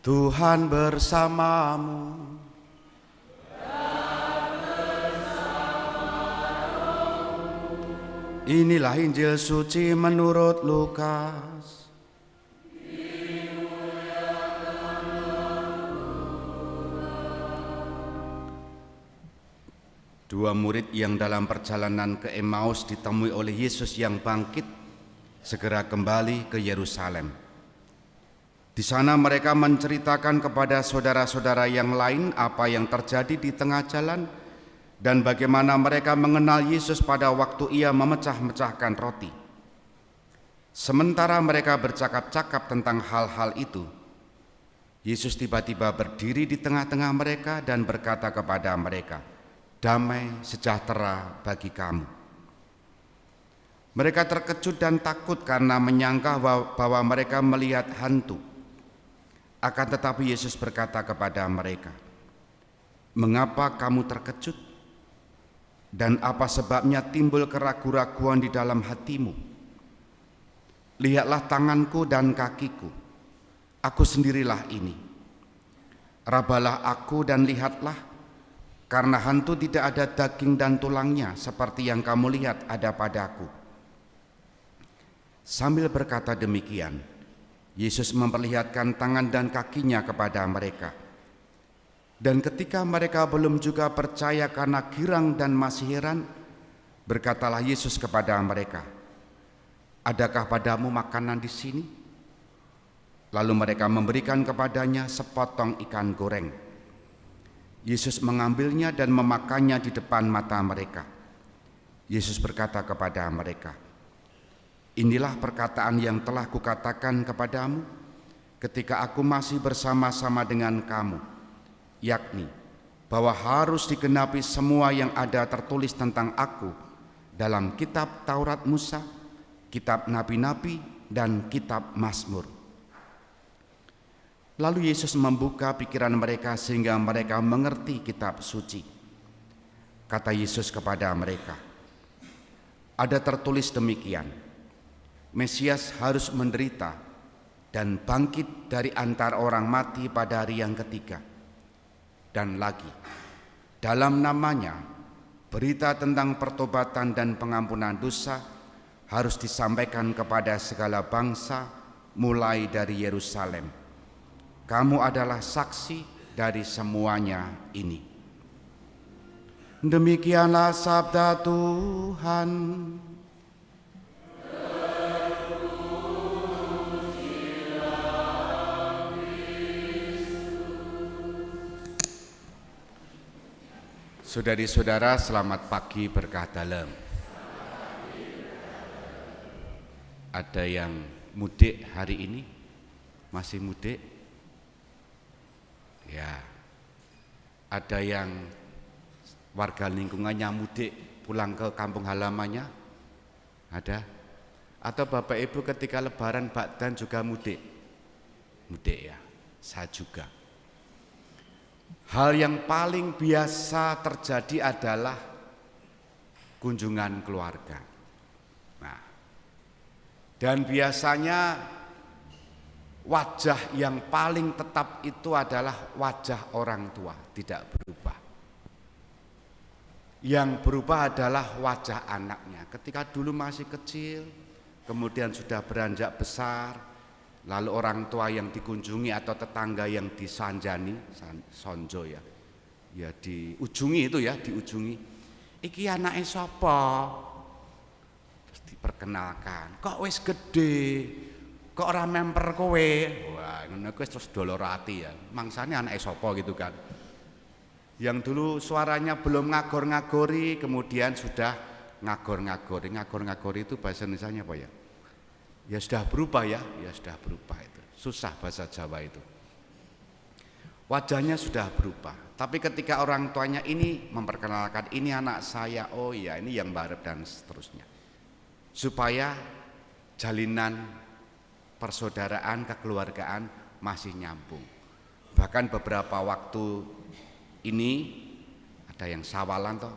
Tuhan bersamamu. Inilah Injil suci menurut Lukas. Dua murid yang dalam perjalanan ke Emmaus ditemui oleh Yesus yang bangkit segera kembali ke Yerusalem. Di sana mereka menceritakan kepada saudara-saudara yang lain apa yang terjadi di tengah jalan dan bagaimana mereka mengenal Yesus pada waktu ia memecah-mecahkan roti. Sementara mereka bercakap-cakap tentang hal-hal itu, Yesus tiba-tiba berdiri di tengah-tengah mereka dan berkata kepada mereka, "Damai sejahtera bagi kamu." Mereka terkejut dan takut karena menyangka bahwa mereka melihat hantu. Akan tetapi Yesus berkata kepada mereka, "Mengapa kamu terkejut? Dan apa sebabnya timbul keraguan-raguan di dalam hatimu? Lihatlah tanganku dan kakiku, aku sendirilah ini. Rabalah aku dan lihatlah, karena hantu tidak ada daging dan tulangnya seperti yang kamu lihat ada padaku." Sambil berkata demikian, Yesus memperlihatkan tangan dan kakinya kepada mereka. Dan ketika mereka belum juga percaya karena girang dan masih heran, berkatalah Yesus kepada mereka, "Adakah padamu makanan di sini?" Lalu mereka memberikan kepadanya sepotong ikan goreng. Yesus mengambilnya dan memakannya di depan mata mereka. Yesus berkata kepada mereka, "Inilah perkataan yang telah kukatakan kepadamu ketika aku masih bersama-sama dengan kamu, yakni bahwa harus digenapi semua yang ada tertulis tentang aku dalam kitab Taurat Musa, kitab Nabi-Nabi, dan kitab Mazmur." Lalu Yesus membuka pikiran mereka sehingga mereka mengerti kitab suci. Kata Yesus kepada mereka, "Ada tertulis demikian, Mesias harus menderita dan bangkit dari antara orang mati pada hari yang ketiga. Dan lagi, dalam namanya berita tentang pertobatan dan pengampunan dosa harus disampaikan kepada segala bangsa mulai dari Yerusalem. Kamu adalah saksi dari semuanya ini." Demikianlah sabda Tuhan. Saudari-saudara, selamat pagi berkah dalam. Ada yang mudik hari ini? Masih mudik? Ya. Ada yang warga lingkungannya mudik pulang ke kampung halamannya? Ada? Atau Bapak Ibu ketika lebaran Bakdan juga mudik? Mudik ya, saya juga. Hal yang paling biasa terjadi adalah kunjungan keluarga. Nah, dan biasanya wajah yang paling tetap itu adalah wajah orang tua, tidak berubah. Yang berubah adalah wajah anaknya. Ketika dulu masih kecil, kemudian sudah beranjak besar, lalu orang tua yang dikunjungi atau tetangga yang disanjani, sonjo ya, ya diujungi itu ya, diujungi. "Iki anake sapa?" Terus diperkenalkan, "Kok wis gede, kok ora memper kowe?" Wah, ngono kuwi terus dolor ati ya. Mangsane anake sapa gitu kan. Yang dulu suaranya belum ngagor-ngagori, kemudian sudah ngagor-ngagori. Ngagor-ngagori itu bahasa Indonesianya apa ya? Ya sudah berubah ya sudah berubah itu. Susah bahasa Jawa itu. Wajahnya sudah berubah. Tapi ketika orang tuanya ini memperkenalkan, "Ini anak saya," oh iya ini yang barep dan seterusnya. Supaya jalinan persaudaraan, kekeluargaan masih nyambung. Bahkan beberapa waktu ini ada yang sawalan toh,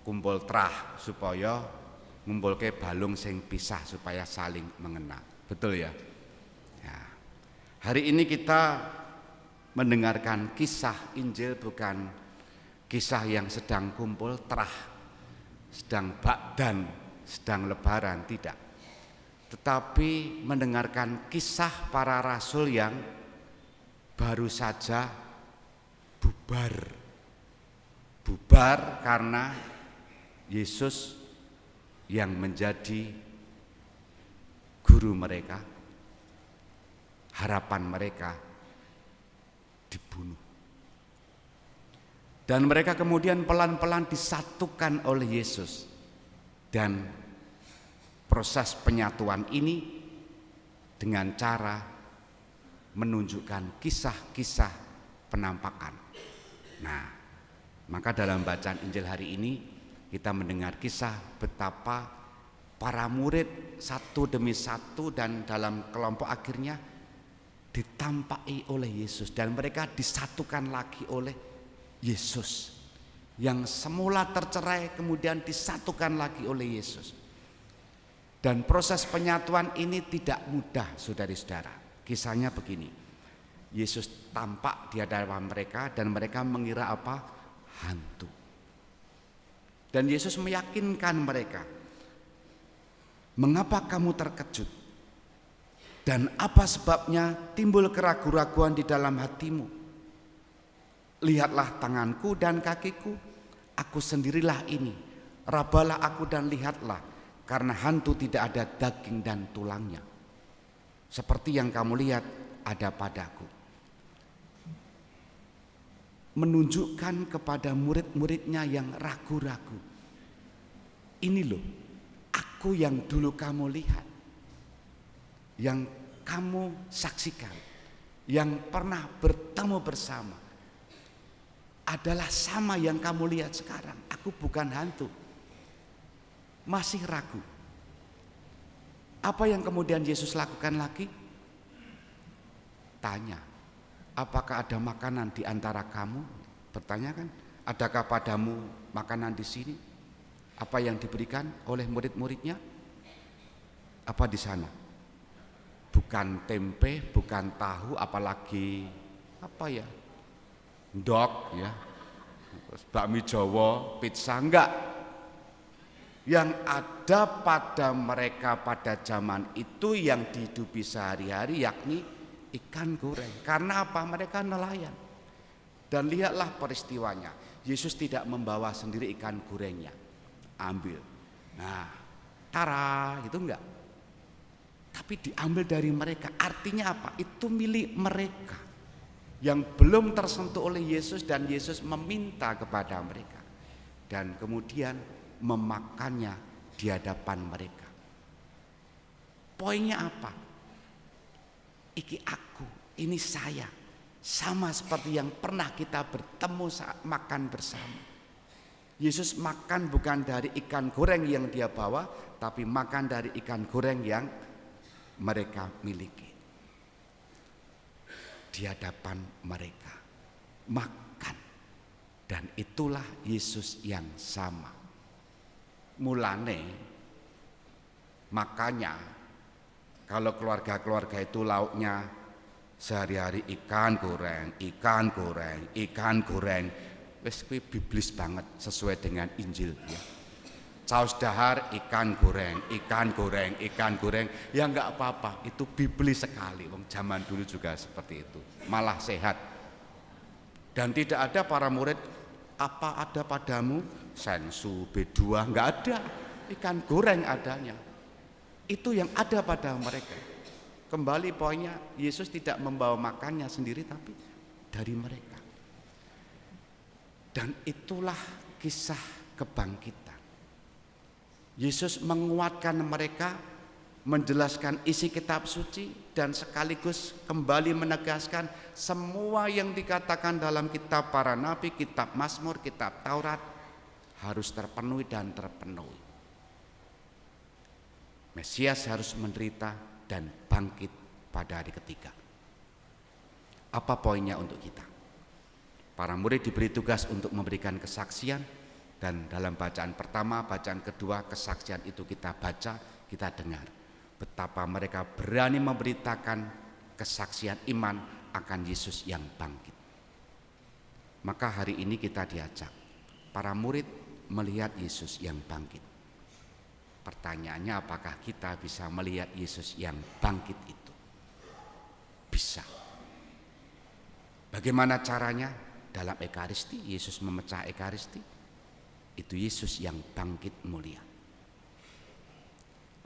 kumpul trah supaya ngumpulke balung sing pisah supaya saling mengenal. Betul ya? Ya. Hari ini kita mendengarkan kisah Injil bukan kisah yang sedang kumpul terah, sedang bakdan, sedang lebaran, tidak. Tetapi mendengarkan kisah para rasul yang baru saja bubar karena Yesus yang menjadi guru mereka, harapan mereka, dibunuh. Dan mereka kemudian pelan-pelan disatukan oleh Yesus. Dan proses penyatuan ini dengan cara menunjukkan kisah-kisah penampakan. Nah, maka dalam bacaan Injil hari ini kita mendengar kisah betapa para murid satu demi satu dan dalam kelompok akhirnya ditampaki oleh Yesus, dan mereka disatukan lagi oleh Yesus. Yang semula tercerai kemudian disatukan lagi oleh Yesus. Dan proses penyatuan ini tidak mudah, saudari-saudara. Kisahnya begini. Yesus tampak di hadapan mereka dan mereka mengira apa? Hantu. Dan Yesus meyakinkan mereka, mengapa kamu terkejut? Dan apa sebabnya timbul keraguan-raguan di dalam hatimu? Lihatlah tanganku dan kakiku, aku sendirilah ini. Rabalah aku dan lihatlah, karena hantu tidak ada daging dan tulangnya. Seperti yang kamu lihat ada padaku. Menunjukkan kepada murid-muridnya yang ragu-ragu. Ini loh, aku yang dulu kamu lihat, yang kamu saksikan, yang pernah bertemu bersama, adalah sama yang kamu lihat sekarang. Aku bukan hantu. Masih ragu. Apa yang kemudian Yesus lakukan lagi? Tanya, apakah ada makanan di antara kamu? Bertanya kan, adakah padamu makanan di sini? Apa yang diberikan oleh murid-muridnya? Apa di sana? Bukan tempe, bukan tahu, apalagi apa ya? Ndok ya. Bakmi Jawa, pizza, enggak. Yang ada pada mereka pada zaman itu yang dihidupi sehari-hari yakni ikan goreng. Karena apa? Mereka nelayan. Dan lihatlah peristiwanya. Yesus tidak membawa sendiri ikan gorengnya. Ambil. Nah, tara gitu enggak. Tapi diambil dari mereka. Artinya apa? Itu milik mereka. Yang belum tersentuh oleh Yesus, dan Yesus meminta kepada mereka. Dan kemudian memakannya di hadapan mereka. Poinnya apa? Iki aku, ini saya. Sama seperti yang pernah kita bertemu saat makan bersama. Yesus makan bukan dari ikan goreng yang dia bawa, tapi makan dari ikan goreng yang mereka miliki. Di hadapan mereka makan, dan itulah Yesus yang sama. Mulane makanya kalau keluarga-keluarga itu lauknya sehari-hari ikan goreng, wis kuwi biblis banget sesuai dengan Injil ya. Saus dahar ikan goreng, ya enggak apa-apa, itu biblis sekali. Wong zaman dulu juga seperti itu, malah sehat. Dan tidak ada para murid, apa ada padamu sensu B2, enggak ada. Ikan goreng adanya. Itu yang ada pada mereka. Kembali poinnya, Yesus tidak membawa makannya sendiri tapi dari mereka. Dan itulah kisah kebangkitan. Yesus menguatkan mereka, menjelaskan isi kitab suci, dan sekaligus kembali menegaskan semua yang dikatakan dalam kitab para nabi, kitab Mazmur, kitab Taurat harus terpenuhi dan terpenuhi. Mesias harus menderita dan bangkit pada hari ketiga. Apa poinnya untuk kita? Para murid diberi tugas untuk memberikan kesaksian, dan dalam bacaan pertama, bacaan kedua, kesaksian itu kita baca, kita dengar betapa mereka berani memberitakan kesaksian iman akan Yesus yang bangkit. Maka hari ini kita diajak para murid melihat Yesus yang bangkit. Pertanyaannya, apakah kita bisa melihat Yesus yang bangkit itu? Bisa. Bagaimana caranya? Dalam Ekaristi, Yesus memecah Ekaristi. Itu Yesus yang bangkit mulia.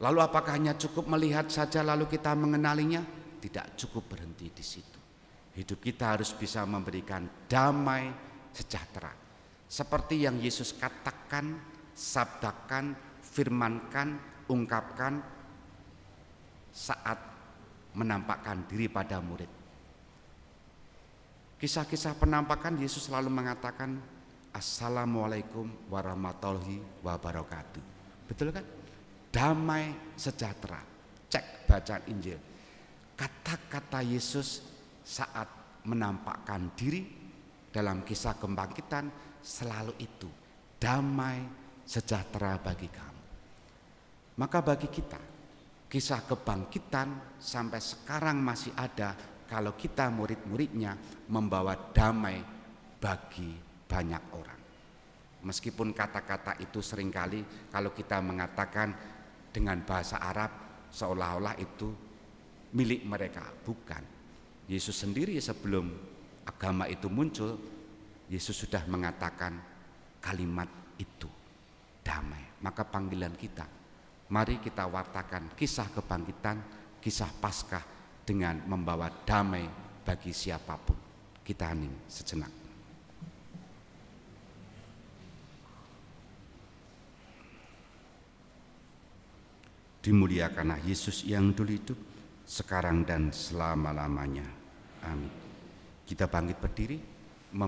Lalu apakah hanya cukup melihat saja lalu kita mengenalinya? Tidak cukup berhenti di situ. Hidup kita harus bisa memberikan damai sejahtera. Seperti yang Yesus katakan, sabdakan, firmankan, ungkapkan saat menampakkan diri pada murid. Kisah-kisah penampakan Yesus selalu mengatakan, Assalamualaikum warahmatullahi wabarakatuh. Betul kan? Damai sejahtera. Cek bacaan Injil. Kata-kata Yesus saat menampakkan diri dalam kisah kebangkitan selalu itu, damai sejahtera bagi kamu. Maka bagi kita, kisah kebangkitan sampai sekarang masih ada kalau kita murid-muridnya membawa damai bagi banyak orang. Meskipun kata-kata itu seringkali kalau kita mengatakan dengan bahasa Arab seolah-olah itu milik mereka. Bukan. Yesus sendiri sebelum agama itu muncul, Yesus sudah mengatakan kalimat itu, damai. Maka panggilan kita, mari kita wartakan kisah kebangkitan, kisah Paskah dengan membawa damai bagi siapapun. Kita hening sejenak. Dimuliakanlah Yesus yang dulu hidup, sekarang dan selama-lamanya. Amin. Kita bangkit berdiri.